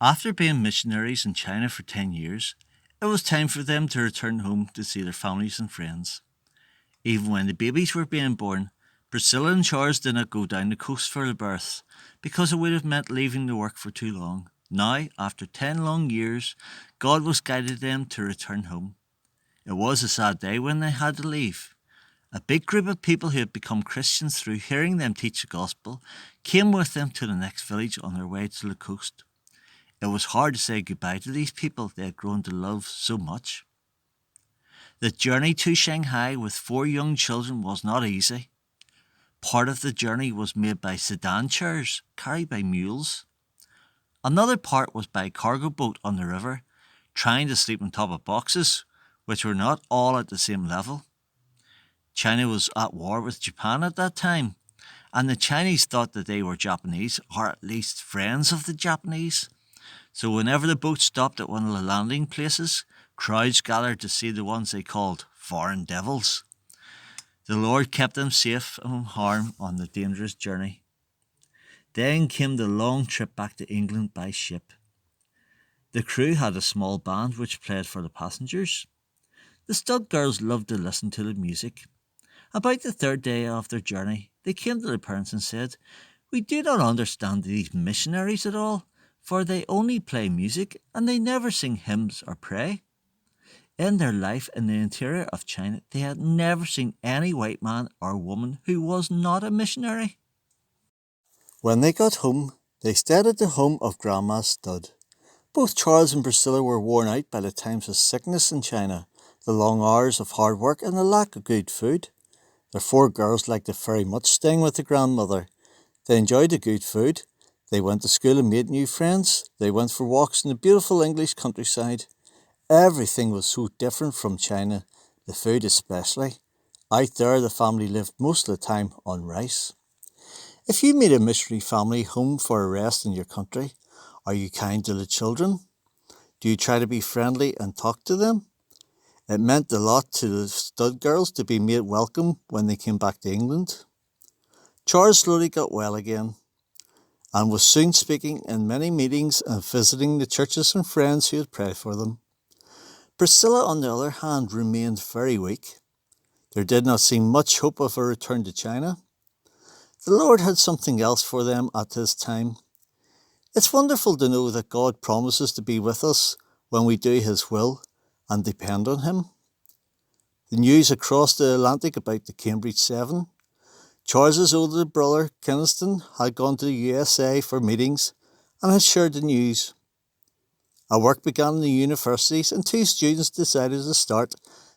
After being missionaries in China for 10 years, it was time for them to return home to see their families and friends. Even when the babies were being born, Priscilla and Charles did not go down the coast for the births because it would have meant leaving the work for too long. Now, after 10 long years, God was guiding them to return home. It was a sad day when they had to leave. A big group of people who had become Christians through hearing them teach the gospel came with them to the next village on their way to the coast. It was hard to say goodbye to these people they had grown to love so much. The journey to Shanghai with 4 young children was not easy. Part of the journey was made by sedan chairs carried by mules. Another part was by cargo boat on the river, trying to sleep on top of boxes, which were not all at the same level. China was at war with Japan at that time, and the Chinese thought that they were Japanese, or at least friends of the Japanese. So whenever the boat stopped at one of the landing places, crowds gathered to see the ones they called foreign devils. The Lord kept them safe from harm on the dangerous journey. Then came the long trip back to England by ship. The crew had a small band which played for the passengers. The stud girls loved to listen to the music. About the third day of their journey, they came to their parents and said, "We do not understand these missionaries at all, for they only play music and they never sing hymns or pray." In their life in the interior of China, they had never seen any white man or woman who was not a missionary. When they got home, they stayed at the home of Grandma Stud. Both Charles and Priscilla were worn out by the times of sickness in China, the long hours of hard work and the lack of good food. Their 4 girls liked it very much staying with the grandmother. They enjoyed the good food. They went to school and made new friends. They went for walks in the beautiful English countryside. Everything was so different from China, the food especially. Out there, the family lived most of the time on rice. If you meet a missionary family home for a rest in your country, are you kind to the children? Do you try to be friendly and talk to them? It meant a lot to the stud girls to be made welcome when they came back to England. Charles slowly got well again and was soon speaking in many meetings and visiting the churches and friends who had prayed for them. Priscilla, on the other hand, remained very weak. There did not seem much hope of a return to China. The Lord had something else for them at this time. It's wonderful to know that God promises to be with us when we do His will and depend on Him. The news across the Atlantic about the Cambridge 7. Charles's older brother, Kynaston, had gone to the USA for meetings and had shared the news. A work began in the universities and 2 students decided to start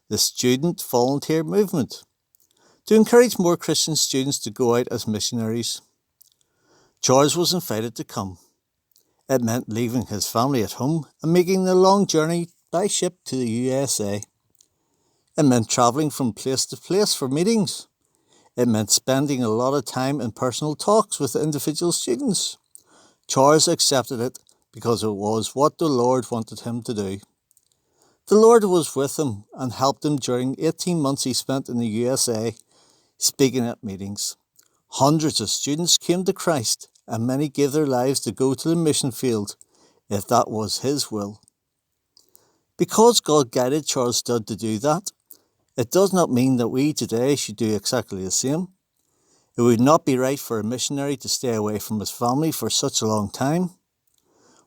the Student Volunteer Movement to encourage more Christian students to go out as missionaries. Charles was invited to come. It meant leaving his family at home and making the long journey by ship to the USA. It meant travelling from place to place for meetings. It meant spending a lot of time in personal talks with individual students. Charles accepted it because it was what the Lord wanted him to do. The Lord was with him and helped him during 18 months he spent in the USA, speaking at meetings. Hundreds of students came to Christ, and many gave their lives to go to the mission field, if that was His will. Because God guided Charles Studd to do that, it does not mean that we today should do exactly the same. It would not be right for a missionary to stay away from his family for such a long time.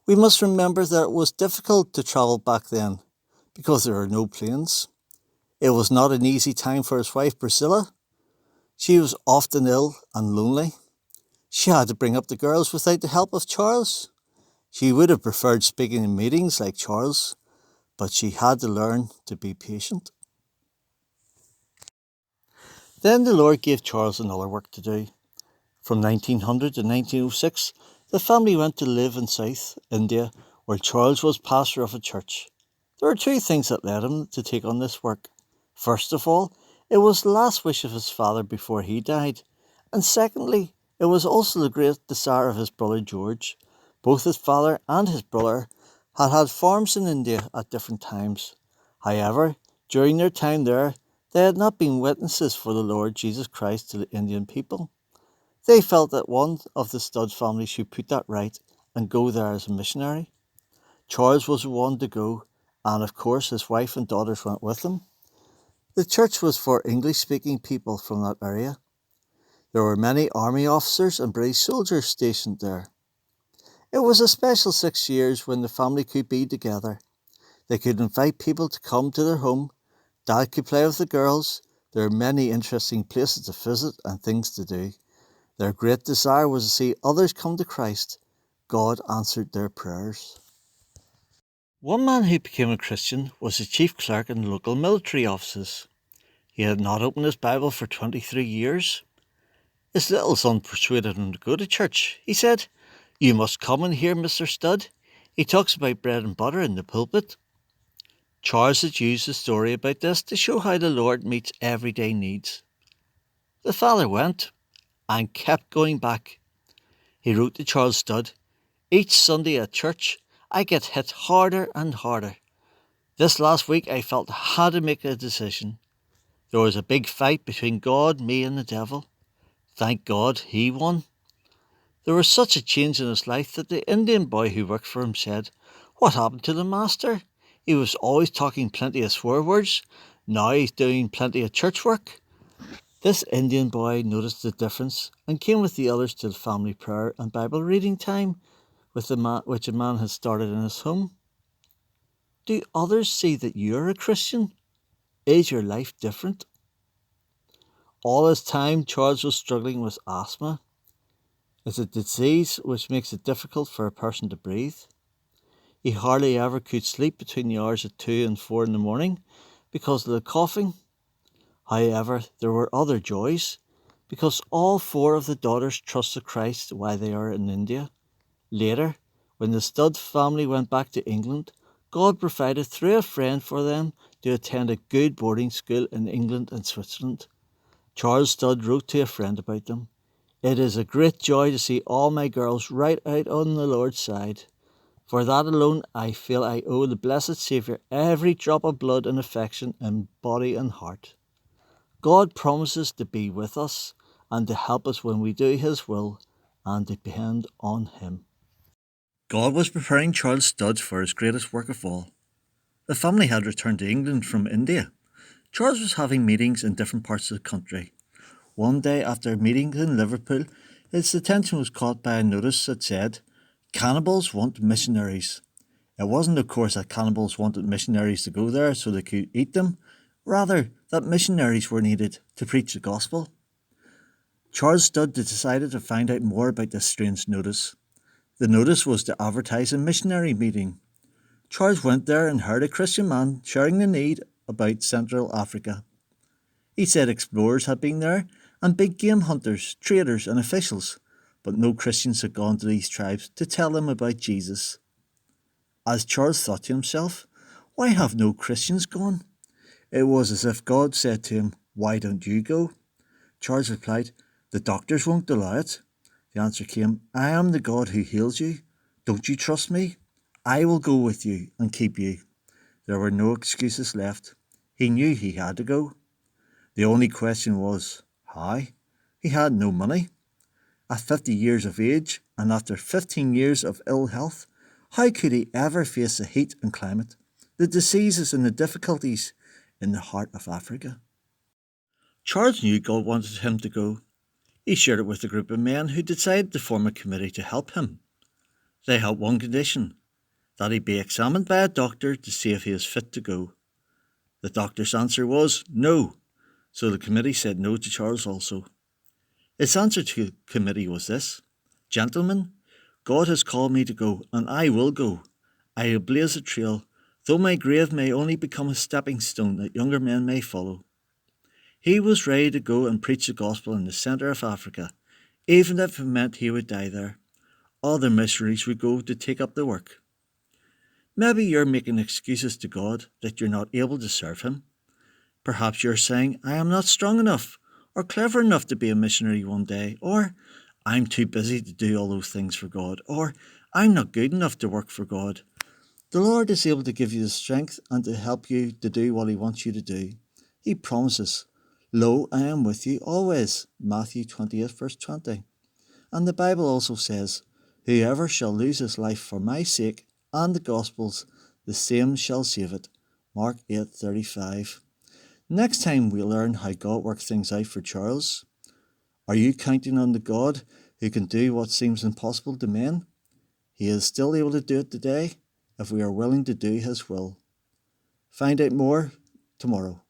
We must remember that it was difficult to travel back then, because there are no planes. It was not an easy time for his wife Priscilla. She was often ill and lonely. She had to bring up the girls without the help of Charles. She would have preferred speaking in meetings like Charles, but she had to learn to be patient. Then the Lord gave Charles another work to do. From 1900 to 1906, the family went to live in South India, where Charles was pastor of a church. There were 2 things that led him to take on this work. First of all, it was the last wish of his father before he died. And secondly, it was also the great desire of his brother George. Both his father and his brother had had farms in India at different times. However, during their time there, they had not been witnesses for the Lord Jesus Christ to the Indian people. They felt that one of the Studd family should put that right and go there as a missionary. Charles was the one to go, and of course his wife and daughters went with him. The church was for English-speaking people from that area. There were many army officers and British soldiers stationed there. It was a special 6 years when the family could be together. They could invite people to come to their home. Dad could play with the girls. There were many interesting places to visit and things to do. Their great desire was to see others come to Christ. God answered their prayers. One man who became a Christian was the chief clerk in local military offices. He had not opened his Bible for 23 years. His little son persuaded him to go to church. He said, "You must come and hear Mr. Studd. He talks about bread and butter in the pulpit." Charles had used the story about this to show how the Lord meets everyday needs. The father went and kept going back. He wrote to Charles Studd, "Each Sunday at church, I get hit harder and harder. This last week I felt I had to make a decision. There was a big fight between God, me and the devil. Thank God he won." There was such a change in his life that the Indian boy who worked for him said, "What happened to the master? He was always talking plenty of swear words. Now he's doing plenty of church work." This Indian boy noticed the difference and came with the others to the family prayer and Bible reading time which a man had started in his home. Do others see that you're a Christian? Is your life different? All this time, Charles was struggling with asthma. It's a disease which makes it difficult for a person to breathe. He hardly ever could sleep between the hours of 2 and 4 in the morning because of the coughing. However, there were other joys, because all 4 of the daughters trusted Christ while they are in India. Later, when the Studd family went back to England, God provided through a friend for them to attend a good boarding school in England and Switzerland. Charles Studd wrote to a friend about them. "It is a great joy to see all my girls right out on the Lord's side. For that alone I feel I owe the blessed Saviour every drop of blood and affection in body and heart. God promises to be with us and to help us when we do His will and depend on Him." God was preparing Charles Studd for his greatest work of all. The family had returned to England from India. Charles was having meetings in different parts of the country. One day after a meeting in Liverpool, his attention was caught by a notice that said, "Cannibals want missionaries." It wasn't, of course, that cannibals wanted missionaries to go there so they could eat them. Rather, that missionaries were needed to preach the gospel. Charles Studd decided to find out more about this strange notice. The notice was to advertise a missionary meeting. Charles went there and heard a Christian man sharing the need about Central Africa. He said explorers had been there and big game hunters, traders and officials, but no Christians had gone to these tribes to tell them about Jesus. As Charles thought to himself, why have no Christians gone? It was as if God said to him, "Why don't you go?" Charles replied, "The doctors won't allow it." The answer came, "I am the God who heals you. Don't you trust me? I will go with you and keep you." There were no excuses left. He knew he had to go. The only question was, how? He had no money. At 50 years of age and after 15 years of ill health, how could he ever face the heat and climate, the diseases and the difficulties in the heart of Africa? Charles knew God wanted him to go. He shared it with a group of men who decided to form a committee to help him. They had one condition, that he be examined by a doctor to see if he is fit to go. The doctor's answer was no, so the committee said no to Charles also. Its answer to the committee was this: "Gentlemen, God has called me to go, and I will go. I will blaze a trail, though my grave may only become a stepping stone that younger men may follow." He was ready to go and preach the gospel in the centre of Africa, even if it meant he would die there. Other missionaries would go to take up the work. Maybe you're making excuses to God that you're not able to serve Him. Perhaps you're saying, "I am not strong enough or clever enough to be a missionary one day," or "I'm too busy to do all those things for God," or "I'm not good enough to work for God." The Lord is able to give you the strength and to help you to do what He wants you to do. He promises, "Lo, I am with you always," Matthew 28 verse 20. And the Bible also says, "Whoever shall lose his life for my sake, and the Gospels, the same shall save it. Mark 8:35. Next time we learn how God works things out for Charles. Are you counting on the God who can do what seems impossible to men? He is still able to do it today if we are willing to do his will. Find out more tomorrow.